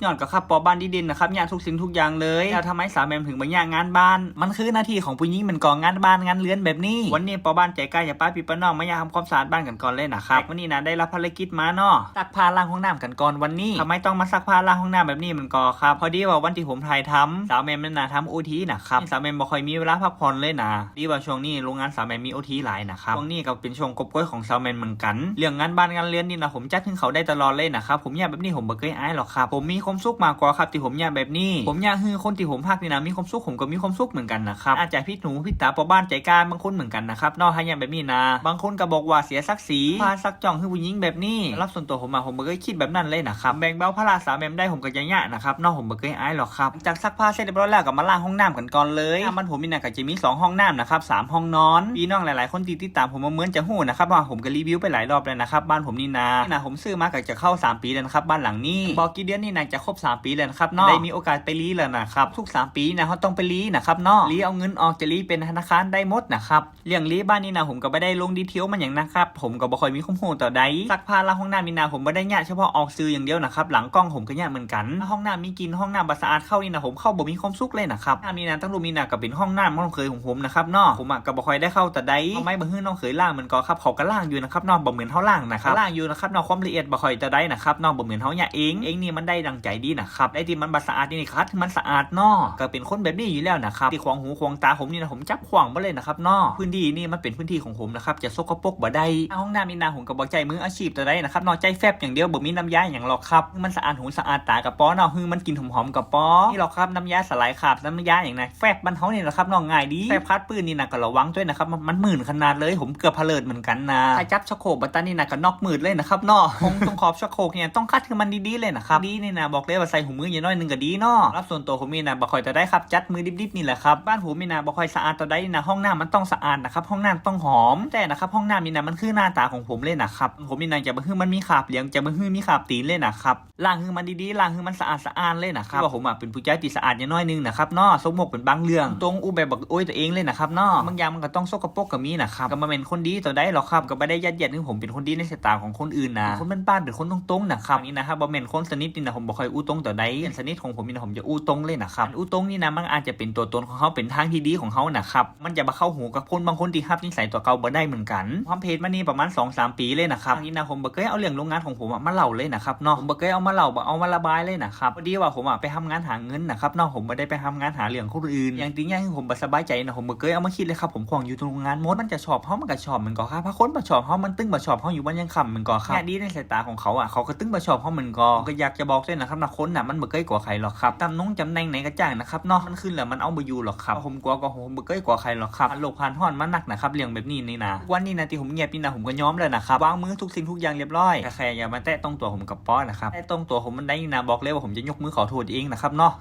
ย้อนกับขับปอบ้านดีเด่นนะครับยากทุกสิ่งทุกอย่างเลยแล้วทำไมสาวแมมถึงมายากงานบ้านมันคือหน้าที่ของผู้หญิงมันก่องานบ้านงานเรือนแบบนี้วันนี้ปอบ้านใจกล้าอย่าป้าปีป้าน้องมายากทำความสะอาดบ้านกันก่อนเลยนะครับวันนี้นะได้รับภารกิจมาเนาะซักผ้าล้างห้องน้ำกันก่อนวันนี้ทำไมต้องมาซักผ้าล้างห้องน้ำแบบนี้มันก่อครับพอดีว่าวันที่ผมถ่ายทำสาวแมมนั่นนะทำโอทีนะครับสาวแมมบ่ค่อยมีเวลาพักผ่อนเลยนะดีว่าช่วงนี้โรงงานสาวแมมมีโอทีหลายนะครับช่วงนี้ก็เป็นช่วงกบก้อยของสาวแมมเหมือนกันเรื่องงานบ้านงานเรือนนี่นะผมจัดถึงเขาได้ตลอดเลยนะครับผมอยากแบบนี้ผมบ่เคยอายหรอกครับผมมีความสุขมากกว่าครับที่ผมอยากแบบนี้ผมอยากให้คนที่ผมพักนี่นะมีความสุขผมก็มีความสุขเหมือนกันนะครับอาจจะพิษหนูพิษตาปอบ้านใจกล้าบางคนเหมือนกันนะครับนอกให้อย่างแบบนี้นะบางคนก็บอกว่าเสียศักดิ์ศรีพาซักจ่องให้ผู้หญิงแบบนี้รับส่วนตัวผมมาผมบ่เคยคิดแบบนั้นเลยนะครับแบ่งเบาภาระสาวแมมได้ผมก็จะยะนะครับนอกผมบ่เคยอายหรอกครับจากซักผ้าเสร็จเรียบร้อยแล้วก็มาล้างห้องน้ำกันก่อนเลยมันผมมีนะก็จะมี2ห้องน้ำนะครับ3ห้องนอนพี่น้องหลายๆคนติดตามผมมาเหมือนจะหู้นะครับว่าผมก็รีวิวไปหลายรอบแล้วนะครับบ้านผมนี่นะผมซื้อมาก็จะเข้า3ปีแล้วนะครับบ้านหลังนี้บอกกี่เดือนนี่นะจะครบ3ปีแล้วนะครับเนาะได้มีโอกาสไปรีแล้วนะครับทุก3ปีนะเขาต้องไปรีนะครับเนาะรีเอาเงินออกจะรีเป็นธนาคารได้หมดนะครับเรื่องรีบ้านนี่นะผมก็ไม่ได้ลงดีเทลมันอย่างนะครับผมก็บ่ค่อยมีข้อมูลต่อใดซักผ้าล้างห้องน้ำนี่นะผมไม่ได้ยะเฉพาะออกซื้ออย่างเดียวนะครับหลังกล้องผมก็ยะเหมือนกันห้องน้ำมีกินห้องน้ำสะอาดเข้านี่นะผมเข้าบ่มีความสุขเลยนะครับน้ำนี่นะตั้งรูมีนะก็เป็นห้องน้ำน้องเคยของผมนะครับเนาะผมก็บ่ค่อยได้เข้าแต่ใดเอาไม่บ่ฮื้อน้องเคยล่างมันก็ครับเขาก็ล่างอยู่นะครับน้องบ่เหมือนเฮาล่างนะครับล่างอยู่นะครับน้องความละเอียดบ่ค่อยแต่ใดนะครับน้องบ่เหมือนเฮาเนี่ยเองนี่มันได้ดังใจดีนะครับได้ที่มันสะอาดนี่ครับมันสะอาดเนาะก็เป็นคนแบบนี้อยู่แล้วนะครับที่ควงหูควงตาผมนี่นะผมจับขวางบ่เลยนะครับเนาะพื้นที่นี่มันเป็นพื้นที่ของผมนะครับจะสกปรกบ่ได้ห้องน้ำนี่นะผมก็บ่ใจมืออาชีพแต่ใดนะครับนอกใจแฟบอย่างเดียวบ่มีน้ำยาอย่างหรอกครับมันสะอาดหูสะอาดตากับป้อเนาะมันกินหอมๆกับป้อนี่หรอกครับน้ำยาสลายคราบน้ำยาอย่างนะแฟบบ้านเฮานี่แหละครับน้องง่ายดีแฟบคัดปืนนี่นะก็ระวังด้วยนะครับมันหมื่นขนาดเลยผมเกือบพะเลิดเหมือนกันนะถ้าจับชักโครกบัตตานี่นะก็นอกมืดเลยนะครับเนาะคงต้องขอบชักโครกเนี่ยต้องคัดให้มันดีๆเลยนะครับดีนี่นะบอกเลยว่าใส่หูมืออย่างน้อยนึงก็ดีเนาะรับส่วนตัวผมมีนะบ่ค่อยจะได้ครับจัดมือดิบๆนี่แหละครับบ้านผมมีนะบ่ค่อยสะอาดต่อได้นะห้องน้ำมันต้องสะอาดนะครับห้องน้ำต้องหอมแต่นะครับห้องน้ำนี่นะมันคือหน้าตาของผมเลยนะครับผมมีนะจะบ่ฮื้อมันมีคราบเหลืองจะบ่ฮื้อมีคราบตีนเลยนะครับล้างฮื้อมันดีๆล้างฮื้อมันสะอาดเลยนะครับว่าผมเป็นผู้ใจที่สะอาดอย่างน้อยนึงนะครับเนาะสมมติเป็นบางเรื่องตรงแบบบอกโอ้ยตัวเองเลยนะครับเนาะบางอย่างมันก็ต้องสกปรกกับมีนะครับก็มาเป็นคนดีต่อได้หรอกครับก็ไม่ได้ยัดเยียดให้ผมเป็นคนดีในสายตาของคนอื่นนะคนบ้านๆเป็นคนตรงๆนะครับนี่นะครับบ่แม่นคนสนิทนี่นะผมบ่ค่อยอู้ตรงต่อใดสนิทของผมนี่นะผมจะอู้ตรงเลยนะครับอู้ตรงนี่นะมันอาจจะเป็นตัวตนของเขาเป็นทางที่ดีของเขานะครับมันจะมาเข้าหูกับคนบางคนที่ฮับนิสัยตัวเก่าบ่ได้เหมือนกันความเพจมานี่ประมาณ 2-3 ปีเลยนะครับนี่นะผมบ่เคยเอาเรื่องโรงงานของผมมาเล่าเลยนะครับเนาะผมบ่เคยเอามาเล่าบ่เอามาระบายเลยนะครับพอดีว่าผมไปทำงานหาเงินนะครับเนาะผมไม่ได้ไปทำงานหาเรื่องคนอื่นอย่างจริงอย่างที่ผมบ่สบายใจนะผมบ่เคยเอามาคิดเลยครับผมควงอยู่ตรงโรงงานมดมันจะชอบเฮามันก็ชอบมันก็ครับพาคนบ่ชอบเฮามันตึ้งบ่ชอบเฮาอยู่วันยังค่ำมันก็ครับแค่ดีในสายตาของเขาเขาก็ตึ้งบ่ชอบเฮามันก็อยากจะบอกด้วยนะครับนะคนน่ะมันบ่เคยกว่าใครหรอกครับตำน้องจำแหน่งไหนก็จ้างนะครับเนาะมันขึ้นแล้วมันเอาบ่อยู่หรอกครับผมกลัวก็ผมบ่เคยกว่าใครหรอกครับโลกผ่านฮ้อนมาหนักนะครับเรื่องแบบนี้นี่นะวันนี้นะที่ผมเงียบนี่นะผมก็ยอมแล้วนะครับวางมือทุกสิ่งทุกอย่างเรียบร้อยแค่อย่ามาแตะต้องตัวผมกับป้อนะครับแตะต้องตัวผมมันได้นี่นะบอกเลยว่าผมจะยกมือขอโทษเองนะครับเนาะ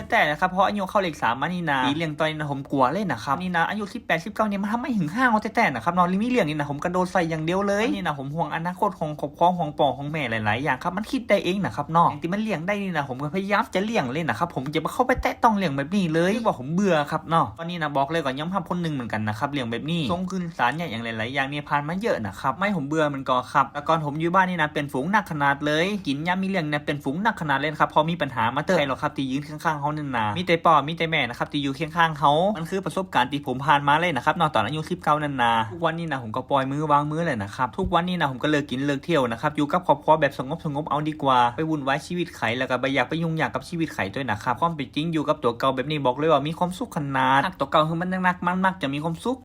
แต่นะครับเพราะอายุเข้าเลข3มานี่นะเรื่องต่อยนะผมกลัวเลยนะครับนี่นะอายุ18-19เนี่ยมันทำไม่ถึง5เอาแต่นะครับนอนลิมิเรื่องนี่นะผมกระโดดใส่อย่างเดียวเลยนี่นะผมห่วงอนาคตของครอบครัวของป่อของแม่หลายๆอย่างครับมันคิดได้เองนะครับเนาะที่มันเลี้ยงได้นี่นะผมก็พยายามจะเลี้ยงเลยนะครับผมจะมาเข้าไปแตะต้องเลี้ยงแบบนี้เลยว่าผมเบื่อครับเนาะตอนนี้นะบอกเลยก่อนย้ำภาพคนหนึ่งเหมือนกันนะครับเลี้ยงแบบนี้ทรงขึ้นศาลใหญ่อย่างหลายๆอย่างนี่ผ่านมาเยอะนะครับไม่ผมเบื่อมันก็ครับแต่ก่อนผมอยู่บ้านนี่นะเป็นฝูงหนักขนาดเลยกินยามีเลี้ยงเนี่ยเป็นฝูงหนักขนาดเลยครับพอมีปัญหามาเตยหรอกครับที่ยืนข้างๆเขานั่นนะมีแต่ป่อมีแต่แม่นะครับที่อยู่เคียงข้างเขามันคือประสบการณ์ที่ผมผ่านมาเลยนะครับตอนอายุ19นั่นนะทุกวันนี้นะผมก็ปล่อยมือวางมือเลยนะครับทุกวันนี้นะผมก็เลิกกินเลิกเที่ยวนะครับอยู่กับครอบครัวแบบสงบเอาดีกว่าไปวุ่นวายชีวิตไขแล้วก็ไปอยากไปยุ่งยากกับชีวิตไขด้วยนะครับความเป็นจริงอยู่กับตัวเก่าแบบนี้บอกเลยว่ามีความสุขขนาดตัวเก่าคือมันนักมันมักจะมีความสุข